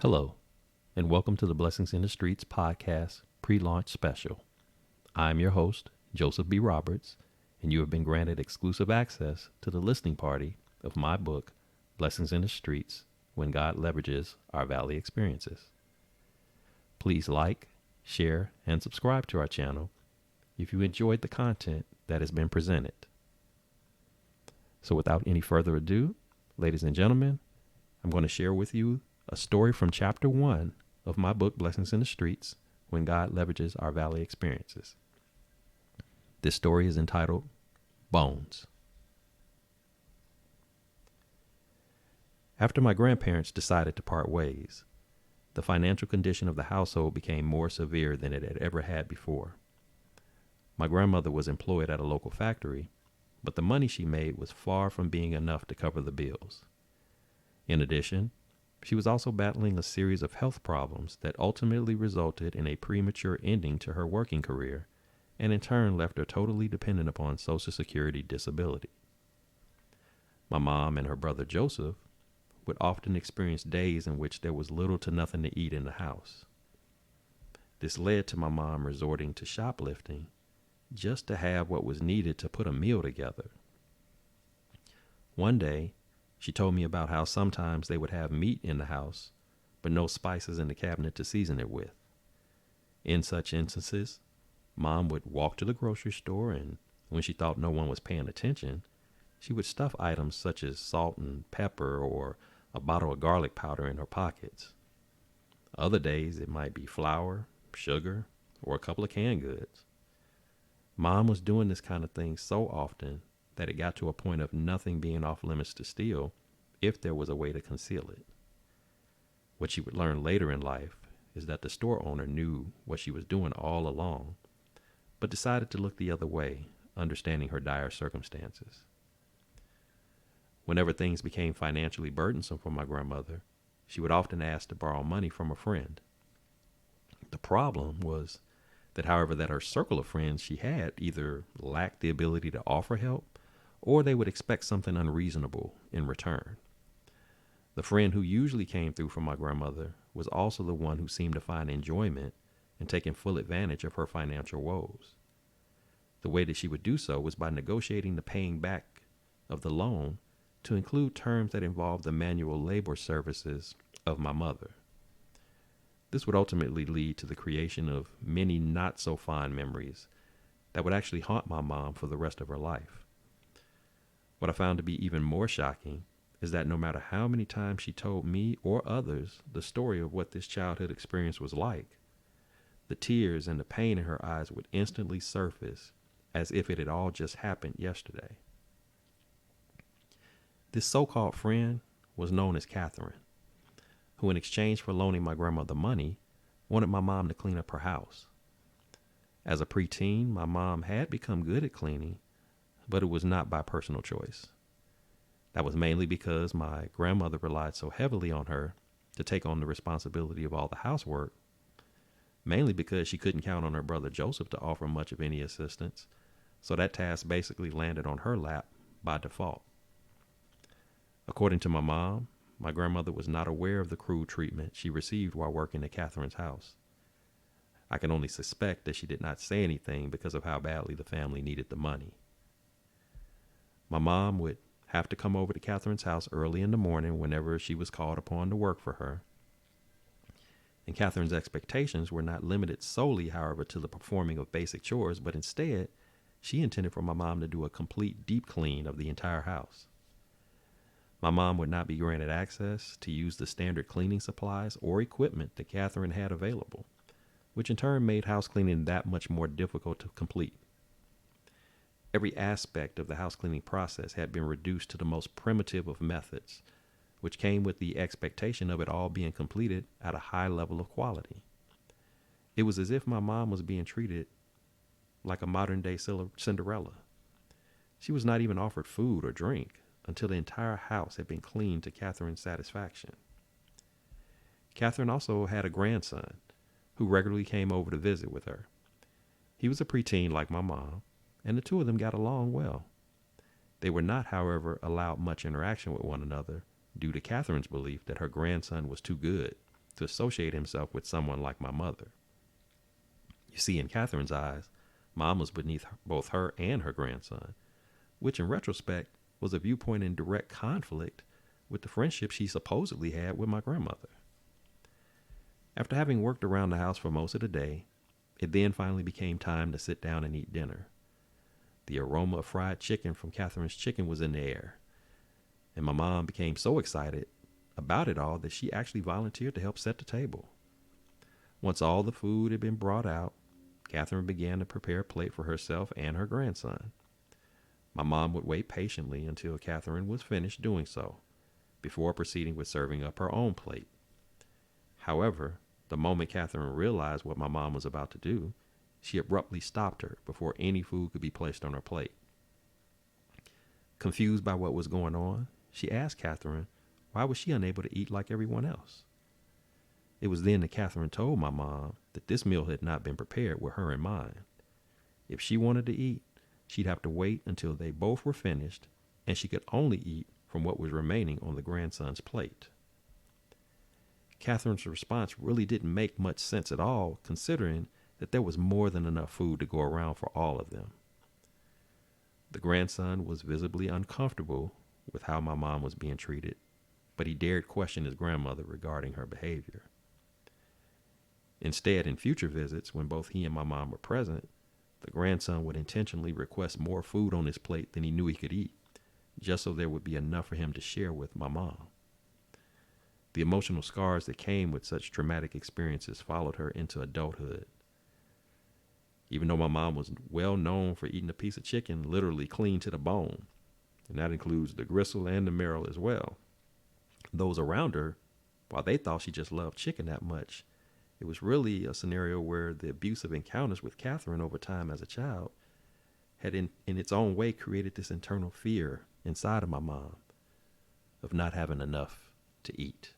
Hello, and welcome to the Blessings in the Streets podcast pre-launch special. I'm your host, Joseph B. Roberts, and you have been granted exclusive access to the listening party of my book, Blessings in the Streets, When God Leverages Our Valley Experiences. Please like, share, and subscribe to our channel if you enjoyed the content that has been presented. So without any further ado, ladies and gentlemen, I'm going to share with you a story from chapter 1 of my book, Blessings in the Streets, When God Leverages Our Valley Experiences. This story is entitled Bones. After my grandparents decided to part ways, the financial condition of the household became more severe than it had ever had before. My grandmother was employed at a local factory, but the money she made was far from being enough to cover the bills. In addition, she was also battling a series of health problems that ultimately resulted in a premature ending to her working career and in turn left her totally dependent upon Social Security disability. My mom and her brother Joseph would often experience days in which there was little to nothing to eat in the house. This led to my mom resorting to shoplifting just to have what was needed to put a meal together. One day, she told me about how sometimes they would have meat in the house, but no spices in the cabinet to season it with. In such instances, Mom would walk to the grocery store, and when she thought no one was paying attention, she would stuff items such as salt and pepper or a bottle of garlic powder in her pockets. Other days, it might be flour, sugar, or a couple of canned goods. Mom was doing this kind of thing so often that it got to a point of nothing being off limits to steal if there was a way to conceal it. What she would learn later in life is that the store owner knew what she was doing all along, but decided to look the other way, understanding her dire circumstances. Whenever things became financially burdensome for my grandmother, she would often ask to borrow money from a friend. The problem was that, however, that her circle of friends she had either lacked the ability to offer help or they would expect something unreasonable in return. The friend who usually came through for my grandmother was also the one who seemed to find enjoyment in taking full advantage of her financial woes. The way that she would do so was by negotiating the paying back of the loan to include terms that involved the manual labor services of my mother. This would ultimately lead to the creation of many not so fond memories that would actually haunt my mom for the rest of her life. What I found to be even more shocking is that no matter how many times she told me or others the story of what this childhood experience was like, the tears and the pain in her eyes would instantly surface as if it had all just happened yesterday. This so-called friend was known as Catherine, who in exchange for loaning my grandmother money, wanted my mom to clean up her house. As a preteen, my mom had become good at cleaning, but it was not by personal choice. That was mainly because my grandmother relied so heavily on her to take on the responsibility of all the housework, mainly because she couldn't count on her brother Joseph to offer much of any assistance, so that task basically landed on her lap by default. According to my mom, my grandmother was not aware of the cruel treatment she received while working at Catherine's house. I can only suspect that she did not say anything because of how badly the family needed the money. My mom would have to come over to Catherine's house early in the morning whenever she was called upon to work for her. And Catherine's expectations were not limited solely, however, to the performing of basic chores, but instead, she intended for my mom to do a complete deep clean of the entire house. My mom would not be granted access to use the standard cleaning supplies or equipment that Catherine had available, which in turn made house cleaning that much more difficult to complete. Every aspect of the house cleaning process had been reduced to the most primitive of methods, which came with the expectation of it all being completed at a high level of quality. It was as if my mom was being treated like a modern-day Cinderella. She was not even offered food or drink until the entire house had been cleaned to Catherine's satisfaction. Catherine also had a grandson who regularly came over to visit with her. He was a preteen like my mom, and the two of them got along well. They were not, however, allowed much interaction with one another due to Catherine's belief that her grandson was too good to associate himself with someone like my mother. You see, in Catherine's eyes, Mom was beneath both her and her grandson, which in retrospect was a viewpoint in direct conflict with the friendship she supposedly had with my grandmother. After having worked around the house for most of the day, it then finally became time to sit down and eat dinner. The aroma of fried chicken from Catherine's chicken was in the air, and my mom became so excited about it all that she actually volunteered to help set the table. Once all the food had been brought out, Catherine began to prepare a plate for herself and her grandson. My mom would wait patiently until Catherine was finished doing so, before proceeding with serving up her own plate. However, the moment Catherine realized what my mom was about to do, she abruptly stopped her before any food could be placed on her plate. Confused by what was going on, she asked Catherine why was she unable to eat like everyone else. It was then that Catherine told my mom that this meal had not been prepared with her in mind. If she wanted to eat, she'd have to wait until they both were finished, and she could only eat from what was remaining on the grandson's plate. Catherine's response really didn't make much sense at all, considering that there was more than enough food to go around for all of them. The grandson was visibly uncomfortable with how my mom was being treated, but he dared question his grandmother regarding her behavior. Instead, in future visits, when both he and my mom were present, the grandson would intentionally request more food on his plate than he knew he could eat, just so there would be enough for him to share with my mom. The emotional scars that came with such traumatic experiences followed her into adulthood. Even though my mom was well known for eating a piece of chicken literally clean to the bone, and that includes the gristle and the marrow as well, those around her, while they thought she just loved chicken that much, it was really a scenario where the abusive encounters with Catherine over time as a child had in its own way created this internal fear inside of my mom of not having enough to eat.